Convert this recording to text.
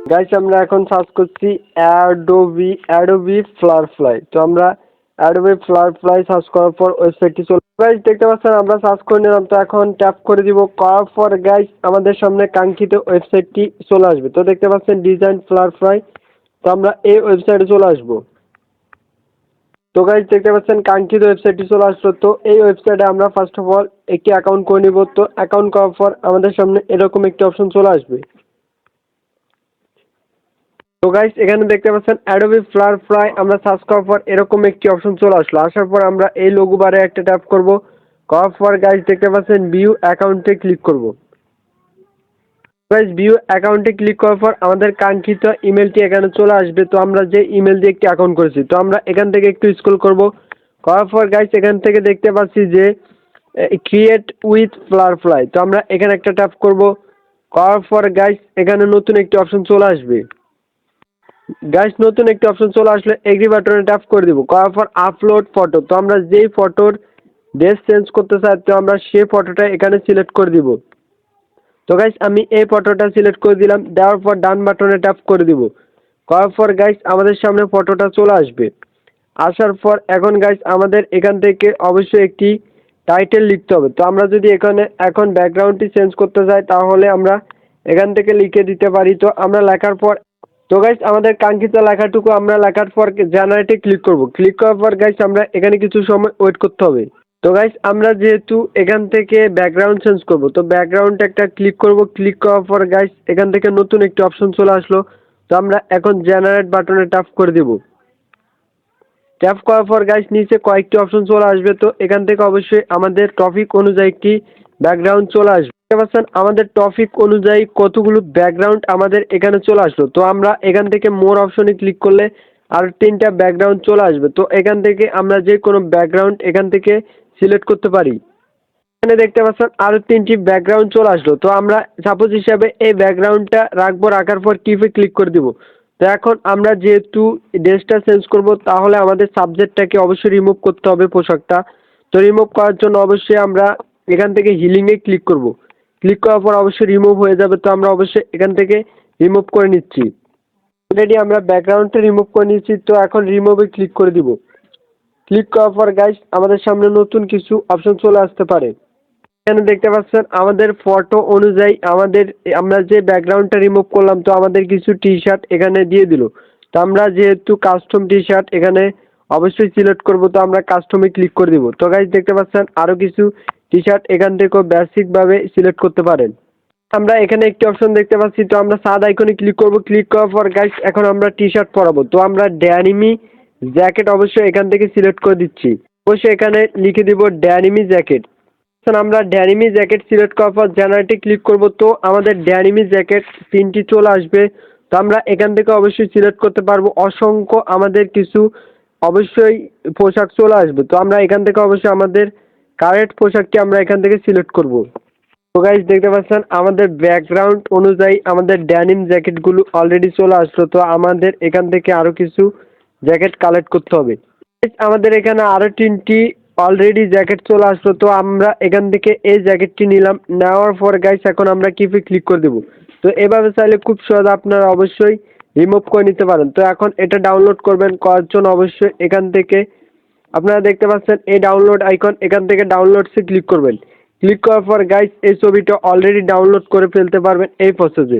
Guys আমরা এখন search করছি অ্যাডোবি ফ্লাই। তো আমরা অ্যাডোবি ফ্লাই সার্চ করার পর ওয়েবসাইটটি চলে গাইস দেখতে পাচ্ছেন আমরা সার্চ করে নিলাম। তো এখন ট্যাপ করে দিব, করার পর গাইস আমাদের সামনে কাঙ্ক্ষিত ওয়েবসাইটটি চলে আসবে। তো দেখতে পাচ্ছেন ডিজাইন ফ্লাই। তো আমরা এই ওয়েবসাইটে চলে আসবো। তো গাইস দেখতে পাচ্ছেন কাঙ্ক্ষিত ওয়েবসাইটটি চলে আসলো। তো এই ওয়েবসাইটে আমরা ফার্স্ট অফ অল একটি অ্যাকাউন্ট করে নিব। তো অ্যাকাউন্ট করার পর আমাদের সামনে এরকম একটি অপশন চলে আসবে। তো গাইস এখানে দেখতে পাচ্ছেন অ্যাডোবি ফ্লাই আমরা সার্চ করার পর এরকম একটি অপশন চলে আসলো। আসার পর আমরা এই লোগো বারে একটা ট্যাপ করব। করার পর গাইস দেখতে পাচ্ছেন ভিউ অ্যাকাউন্টে ক্লিক করব। গাইস ভিউ অ্যাকাউন্টে ক্লিক করার পর আমাদের কাঙ্ক্ষিত ইমেলটি এখানে চলে আসবে। তো আমরা যে ইমেল দিয়ে একটি অ্যাকাউন্ট করেছি, তো আমরা এখান থেকে একটু স্ক্রল করব। করার পর গাইস এখান থেকে দেখতে পাচ্ছি যে ক্রিয়েট উইথ ফ্লাই। তো আমরা এখানে একটা ট্যাপ করব। করার পর গাইস এখানে নতুন একটি অপশন চলে আসবে। গাইস নতুন একটি অপশন চলে আসলে এগ্রি বাটনে ট্যাপ করে দিব। করার পর আপলোড ফটো। তো আমরা যেই ফটোর ড্রেস চেঞ্জ করতে চাই, তো আমরা সেই ফটোটা এখানে সিলেক্ট করে দিব। তো গাইস আমি এই ফটোটা সিলেক্ট করে দিলাম। দেওয়ার পর ডান বাটনে ট্যাপ করে দিব। করার পর গাইস আমাদের সামনে ফটোটা চলে আসবে। আসার পর এখন গাইস আমাদের এখান থেকে অবশ্যই একটি টাইটেল লিখতে হবে। তো আমরা যদি এখানে এখন ব্যাকগ্রাউন্ডটি চেঞ্জ করতে চাই, তাহলে আমরা এখান থেকে লিখে দিতে পারি। তো আমরা লেখার পর তো গাইস আমাদের কাঙ্ক্ষিত লেখাটুকু আমরা লেখার পর জেনারেটে ক্লিক করব। ক্লিক করার পর গাইস আমরা এখানে কিছু সময় ওয়েট করতে হবে। তো গাইস আমরা যেহেতু এখান থেকে ব্যাকগ্রাউন্ড চেঞ্জ করব, তো ব্যাকগ্রাউন্ড একটা ক্লিক করব। ক্লিক করার পর গাইস এখান থেকে নতুন একটি অপশন চলে আসলো। তো আমরা এখন জেনারেট বাটনে ট্যাপ করে দিব। ট্যাপ করার পর গাইস নিচে কয়েকটি অপশন চলে আসবে। তো এখান থেকে অবশ্যই আমাদের টপিক অনুযায়ী একটি ব্যাকগ্রাউন্ড চলে আসবে। দেখতে পাচ্ছেন আমাদের টপিক অনুযায়ী কতগুলো ব্যাকগ্রাউন্ড আমাদের এখানে চলে আসলো। তো আমরা এখান থেকে মোর অপশনে ক্লিক করলে আর 3টা ব্যাকগ্রাউন্ড চলে আসবে। তো এখান থেকে আমরা যে কোনো ব্যাকগ্রাউন্ড এখান থেকে সিলেক্ট করতে পারি। এখানে দেখতে পাচ্ছেন আরো 3টি ব্যাকগ্রাউন্ড চলে আসলো। তো আমরা সাপোজ হিসাবে এই ব্যাকগ্রাউন্ডটা রাখবো। রাখার পর টিপে ক্লিক করে দিব। তো এখন আমরা যেহেতু ড্রেসটা চেঞ্জ করব, তাহলে আমাদের সাবজেক্টটাকে অবশ্যই রিমুভ করতে হবে, পোশাকটা। তো রিমুভ করার জন্য অবশ্যই আমরা এখান থেকে হিলিংয়ে ক্লিক করব। ক্লিক করার পর অবশ্যই রিমুভ হয়ে যাবে। তো আমরা অবশ্যই এখান থেকে রিমুভ করে নিচ্ছি। অলরেডি আমরা ব্যাকগ্রাউন্ডটা রিমুভ করে নিচ্ছি। তো এখন রিমুভে ক্লিক করে দিব। ক্লিক করার পর গাইস আমাদের সামনে নতুন কিছু অপশন চলে আসতে পারে। এখানে দেখতে পাচ্ছেন আমাদের ফটো অনুযায়ী আমরা যে ব্যাকগ্রাউন্ডটা রিমুভ করলাম, তো আমাদের কিছু টি শার্ট এখানে দিয়ে দিল। তো আমরা যেহেতু কাস্টম টি শার্ট এখানে অবশ্যই সিলেক্ট করব, তো আমরা কাস্টমে ক্লিক করে দিব। তো গাইস দেখতে পাচ্ছেন আরো কিছু টি শার্ট এখান থেকে বেসিক ভাবে সিলেক্ট করতে পারেন। আমরা এখানে একটি অপশন দেখতে পাচ্ছি। তো আমরা সাদ আইকনে ক্লিক করব। ক্লিক করার পর গাইস এখন আমরা টি শার্ট পরাবো। তো আমরা ড্যানিমি জ্যাকেট অবশ্যই এখান থেকে সিলেক্ট করে দিচ্ছি। অবশ্যই এখানে লিখে দিব ড্যানিমি জ্যাকেট। আমরা ড্যানিমি জ্যাকেট সিলেক্ট করার পর জেনারেটে ক্লিক করব। তো আমাদের ড্যানিমি জ্যাকেট 3টি চলে আসবে। তো আমরা এখান থেকে অবশ্যই সিলেক্ট করতে পারবো। অসংখ্য আমাদের কিছু অবশ্যই পোশাক চলে আসবে। তো আমরা এখান থেকে অবশ্যই আমাদের কারেক্ট পোশাকটি আমরা এখান থেকে সিলেক্ট করব। তো গাইস দেখতে পাচ্ছেন আমাদের ব্যাকগ্রাউন্ড অনুযায়ী আমাদের ড্যানিম জ্যাকেটগুলো অলরেডি চলে আসলো। তো আমাদের এখান থেকে আরো কিছু জ্যাকেট কালেক্ট করতে হবে। আমাদের এখানে আরো 3টি অলরেডি জ্যাকেট চলে আসলো। তো আমরা এখান থেকে এই জ্যাকেটটি নিলাম। নেওয়ার পর গাইস এখন আমরা কিপে ক্লিক করে দেবো। তো এভাবে চাইলে খুব সহজে আপনারা অবশ্যই রিমুভ করে নিতে পারেন। তো এখন এটা ডাউনলোড করবেন, করার জন্য অবশ্যই এখান থেকে আপনারা দেখতে পাচ্ছেন এই ডাউনলোড আইকন, এখান থেকে ডাউনলোডসে ক্লিক করবেন। ক্লিক করার পর গাইস এই ছবিটা অলরেডি ডাউনলোড করে ফেলতে পারবেন এই প্রসেসে।